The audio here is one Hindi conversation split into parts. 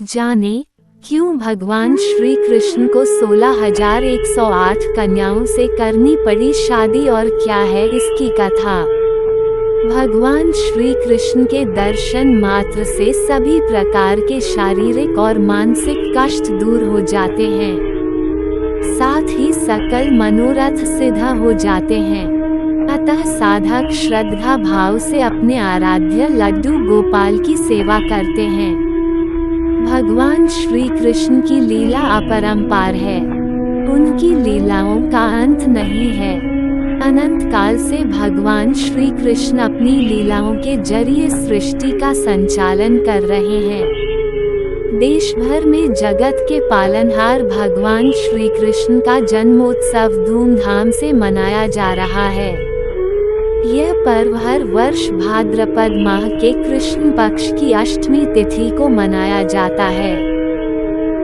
जाने क्यों भगवान श्री कृष्ण को 16,108 कन्याओं से करनी पड़ी शादी और क्या है इसकी कथा। भगवान श्री कृष्ण के दर्शन मात्र से सभी प्रकार के शारीरिक और मानसिक कष्ट दूर हो जाते हैं, साथ ही सकल मनोरथ सिद्ध हो जाते हैं। अतः साधक श्रद्धा भाव से अपने आराध्य लड्डू गोपाल की सेवा करते हैं। भगवान श्री कृष्ण की लीला अपरंपार है, उनकी लीलाओं का अंत नहीं है। अनंत काल से भगवान श्री कृष्ण अपनी लीलाओं के जरिए सृष्टि का संचालन कर रहे हैं। देश भर में जगत के पालनहार भगवान श्री कृष्ण का जन्मोत्सव धूमधाम से मनाया जा रहा है। यह पर्व हर वर्ष भाद्रपद माह के कृष्ण पक्ष की अष्टमी तिथि को मनाया जाता है।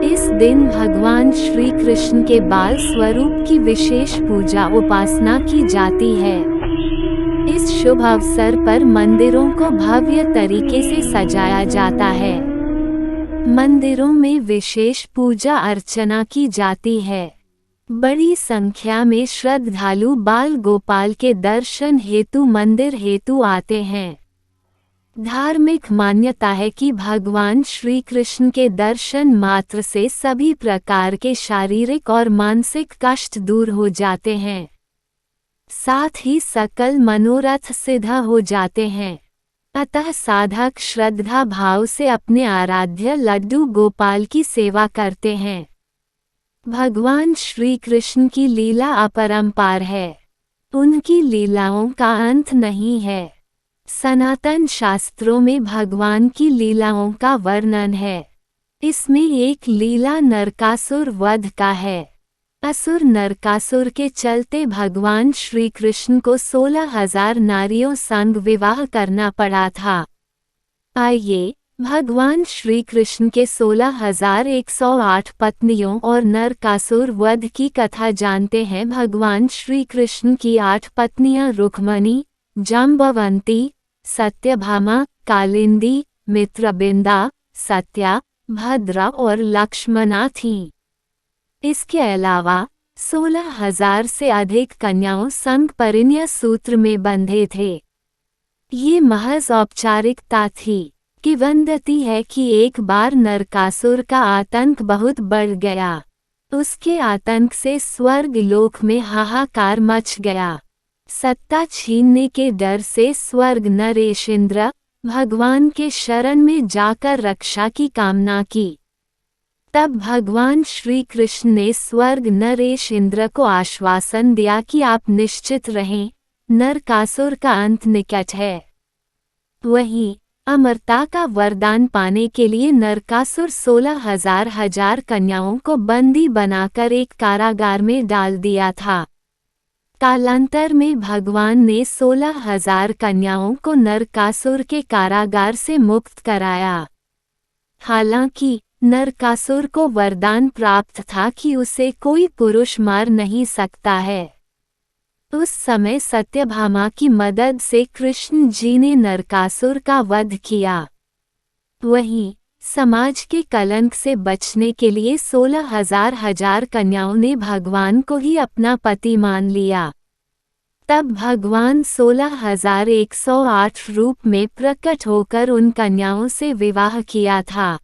इस दिन भगवान श्री कृष्ण के बाल स्वरूप की विशेष पूजा उपासना की जाती है। इस शुभ अवसर पर मंदिरों को भव्य तरीके से सजाया जाता है। मंदिरों में विशेष पूजा अर्चना की जाती है। बड़ी संख्या में श्रद्धालु बाल गोपाल के दर्शन हेतु मंदिर हेतु आते हैं। धार्मिक मान्यता है कि भगवान श्री कृष्ण के दर्शन मात्र से सभी प्रकार के शारीरिक और मानसिक कष्ट दूर हो जाते हैं, साथ ही सकल मनोरथ सिद्ध हो जाते हैं। अतः साधक श्रद्धा भाव से अपने आराध्य लड्डू गोपाल की सेवा करते हैं। भगवान श्री कृष्ण की लीला अपरंपार है, उनकी लीलाओं का अंत नहीं है। सनातन शास्त्रों में भगवान की लीलाओं का वर्णन है। इसमें एक लीला नरकासुर वध का है। असुर नरकासुर के चलते भगवान श्री कृष्ण को 16,000 नारियों संग विवाह करना पड़ा था। आइए भगवान श्री कृष्ण के 16,108 पत्नियों और नरकासुर वध की कथा जानते हैं। भगवान श्री कृष्ण की 8 पत्नियां रुक्मणी, जाम्बवंती, सत्यभामा, कालिंदी, मित्रबिंदा, सत्या, भद्रा और लक्ष्मणा थीं। इसके अलावा 16,000 से अधिक कन्याओं संग परिणय सूत्र में बंधे थे। ये महज औपचारिकता थी। किंवदंती है कि एक बार नरकासुर का आतंक बहुत बढ़ गया। उसके आतंक से स्वर्ग लोक में हाहाकार मच गया। सत्ता छीनने के डर से स्वर्ग नरेश इंद्र भगवान के शरण में जाकर रक्षा की कामना की। तब भगवान श्री कृष्ण ने स्वर्ग नरेश इंद्र को आश्वासन दिया कि आप निश्चित रहें, नरकासुर का अंत निकट है। वहीं अमरता का वरदान पाने के लिए नरकासुर 16,000 कन्याओं को बंदी बनाकर एक कारागार में डाल दिया था। कालांतर में भगवान ने 16,000 कन्याओं को नरकासुर के कारागार से मुक्त कराया। हालांकि नरकासुर को वरदान प्राप्त था कि उसे कोई पुरुष मार नहीं सकता है। उस समय सत्यभामा की मदद से कृष्ण जी ने नरकासुर का वध किया। वहीं समाज के कलंक से बचने के लिए 16,000 कन्याओं ने भगवान को ही अपना पति मान लिया। तब भगवान 16,108 रूप में प्रकट होकर उन कन्याओं से विवाह किया था।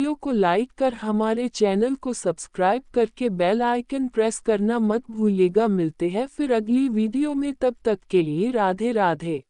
वीडियो को लाइक कर हमारे चैनल को सब्सक्राइब करके बेल आइकन प्रेस करना मत भूलिएगा। मिलते हैं फिर अगली वीडियो में, तब तक के लिए राधे राधे।